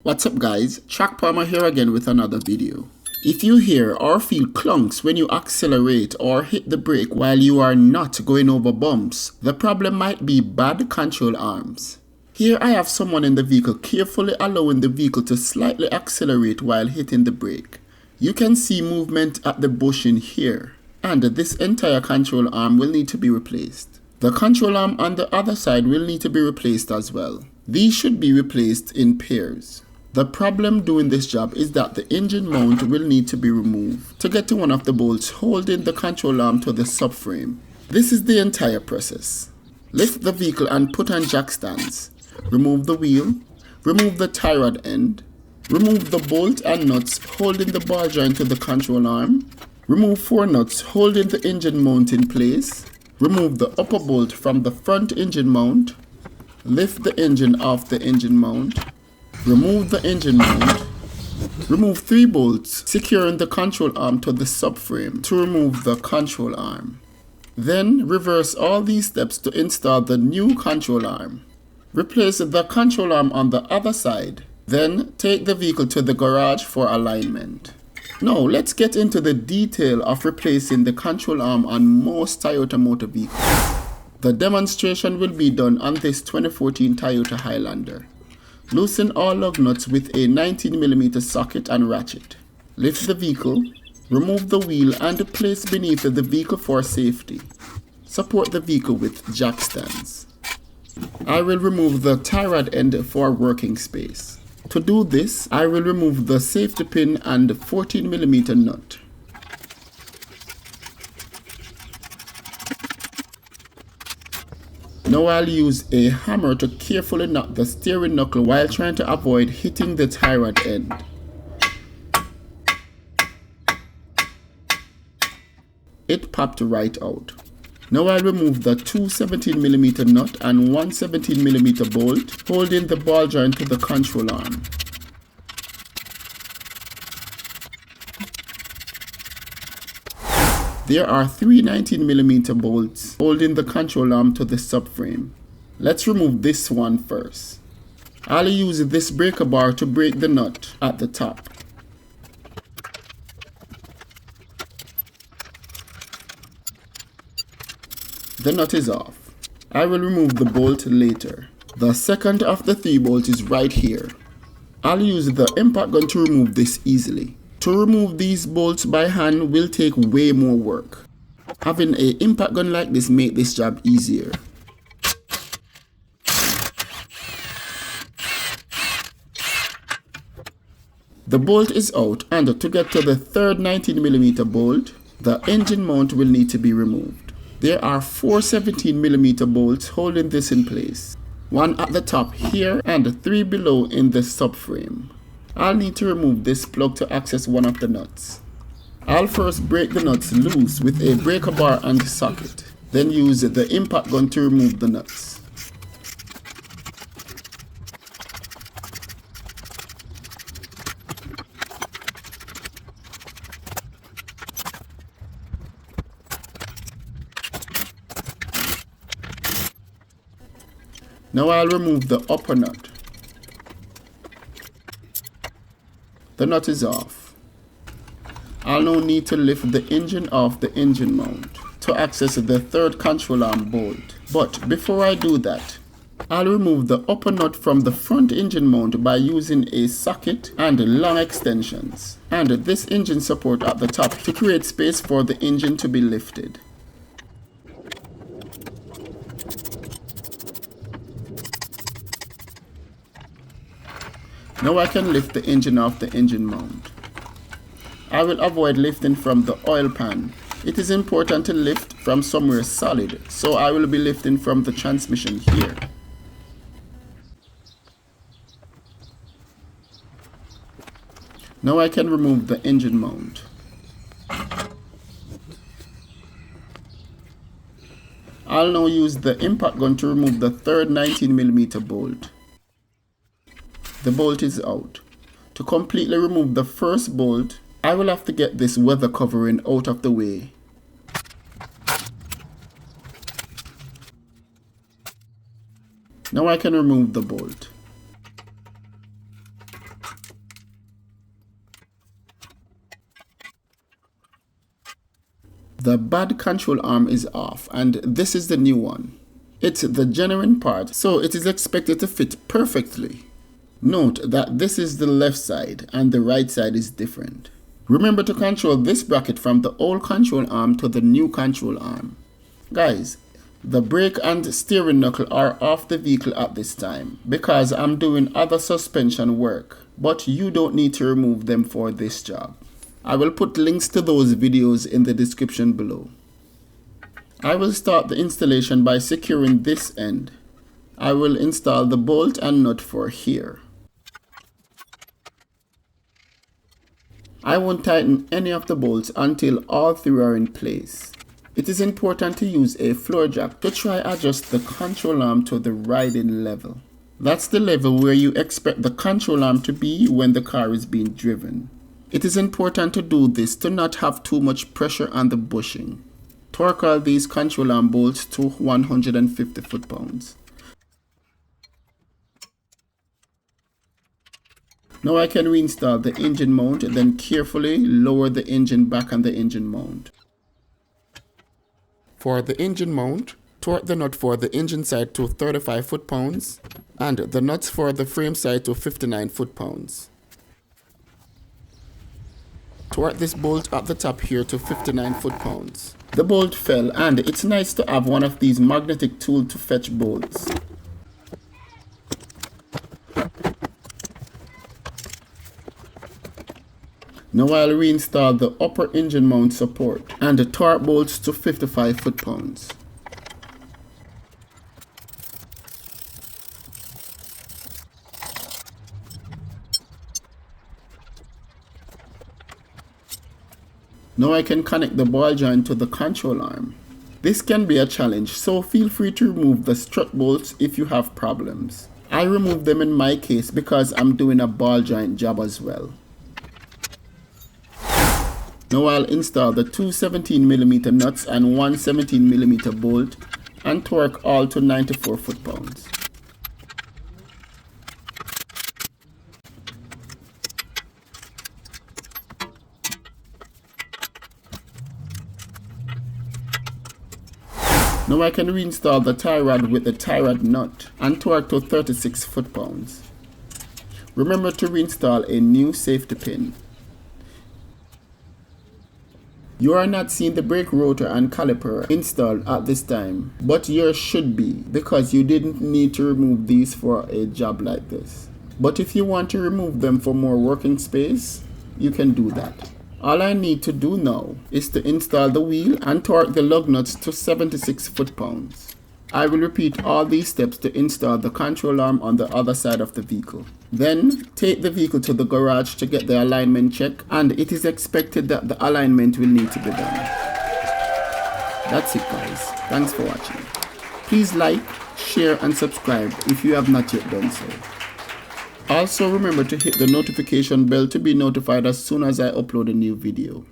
What's up guys, Track Palmer here again with another video. If you hear or feel clunks when you accelerate or hit the brake while you are not going over bumps, the problem might be bad control arms. Here I have someone in the vehicle carefully allowing the vehicle to slightly accelerate while hitting the brake. You can see movement at the bushing here, and this entire control arm will need to be replaced. The control arm on the other side will need to be replaced as well. These should be replaced in pairs. The problem doing this job is that the engine mount will need to be removed to get to one of the bolts holding the control arm to the subframe. This is the entire process. Lift the vehicle and put on jack stands. Remove the wheel. Remove the tie rod end. Remove the bolt and nuts holding the ball joint to the control arm. Remove 4 nuts holding the engine mount in place. Remove the upper bolt from the front engine mount. Lift the engine off the engine mount. Remove the engine mount. Remove 3 bolts securing the control arm to the subframe to remove the control arm. Then reverse all these steps to install the new control arm. Replace the control arm on the other side. Then take the vehicle to the garage for alignment. Now let's get into the detail of replacing the control arm on most Toyota motor vehicles. The demonstration will be done on this 2014 Toyota Highlander. Loosen all lug nuts with a 19mm socket and ratchet. Lift the vehicle, remove the wheel and place beneath the vehicle for safety. Support the vehicle with jack stands. I will remove the tie rod end for working space. To do this, I will remove the safety pin and 14mm nut. Now I'll use a hammer to carefully knock the steering knuckle while trying to avoid hitting the tie rod end. It popped right out. Now I'll remove the 2 17mm nut and 1 17mm bolt holding the ball joint to the control arm. There are 3 19mm bolts holding the control arm to the subframe. Let's remove this one first. I'll use this breaker bar to break the nut at the top. The nut is off. I will remove the bolt later. The second of the 3 bolts is right here. I'll use the impact gun to remove this easily. To remove these bolts by hand will take way more work. Having an impact gun like this makes this job easier. The bolt is out, and to get to the third 19mm bolt, the engine mount will need to be removed. There are 4 17mm bolts holding this in place. 1 at the top here and 3 below in the subframe. I'll need to remove this plug to access one of the nuts. I'll first break the nuts loose with a breaker bar and socket, then use the impact gun to remove the nuts. Now I'll remove the upper nut. The nut is off. I'll now need to lift the engine off the engine mount to access the third control arm bolt. But before I do that, I'll remove the upper nut from the front engine mount by using a socket and long extensions, and this engine support at the top to create space for the engine to be lifted. Now I can lift the engine off the engine mount. I will avoid lifting from the oil pan. It is important to lift from somewhere solid, so I will be lifting from the transmission here. Now I can remove the engine mount. I'll now use the impact gun to remove the third 19mm bolt. The bolt is out. To completely remove the first bolt, I will have to get this weather covering out of the way. Now I can remove the bolt. The bad control arm is off, and this is the new one. It's the genuine part, so it is expected to fit perfectly. Note that this is the left side and the right side is different. Remember to control this bracket from the old control arm to the new control arm. Guys, the brake and steering knuckle are off the vehicle at this time because I'm doing other suspension work, but you don't need to remove them for this job. I will put links to those videos in the description below. I will start the installation by securing this end. I will install the bolt and nut for here. I won't tighten any of the bolts until all three are in place. It is important to use a floor jack to try adjust the control arm to the riding level. That's the level where you expect the control arm to be when the car is being driven. It is important to do this to not have too much pressure on the bushing. Torque all these control arm bolts to 150 foot-pounds. Now I can reinstall the engine mount, then carefully lower the engine back on the engine mount. For the engine mount, torque the nut for the engine side to 35 foot-pounds and the nuts for the frame side to 59 foot-pounds. Torque this bolt at the top here to 59 foot-pounds. The bolt fell, and it's nice to have one of these magnetic tools to fetch bolts. Now I'll reinstall the upper engine mount support and the torque bolts to 55 foot-pounds. Now I can connect the ball joint to the control arm. This can be a challenge, so feel free to remove the strut bolts if you have problems. I removed them in my case because I'm doing a ball joint job as well. Now I'll install the two 17mm nuts and one 17mm bolt and torque all to 94 foot-pounds. Now I can reinstall the tie rod with the tie rod nut and torque to 36 foot-pounds. Remember to reinstall a new safety pin. You are not seeing the brake rotor and caliper installed at this time, but yours should be because you didn't need to remove these for a job like this. But if you want to remove them for more working space, you can do that. All I need to do now is to install the wheel and torque the lug nuts to 76 foot-pounds. I will repeat all these steps to install the control arm on the other side of the vehicle. Then, take the vehicle to the garage to get the alignment check, and it is expected that the alignment will need to be done. That's it guys, thanks for watching. Please like, share and subscribe if you have not yet done so. Also remember to hit the notification bell to be notified as soon as I upload a new video.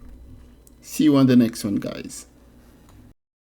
See you on the next one guys.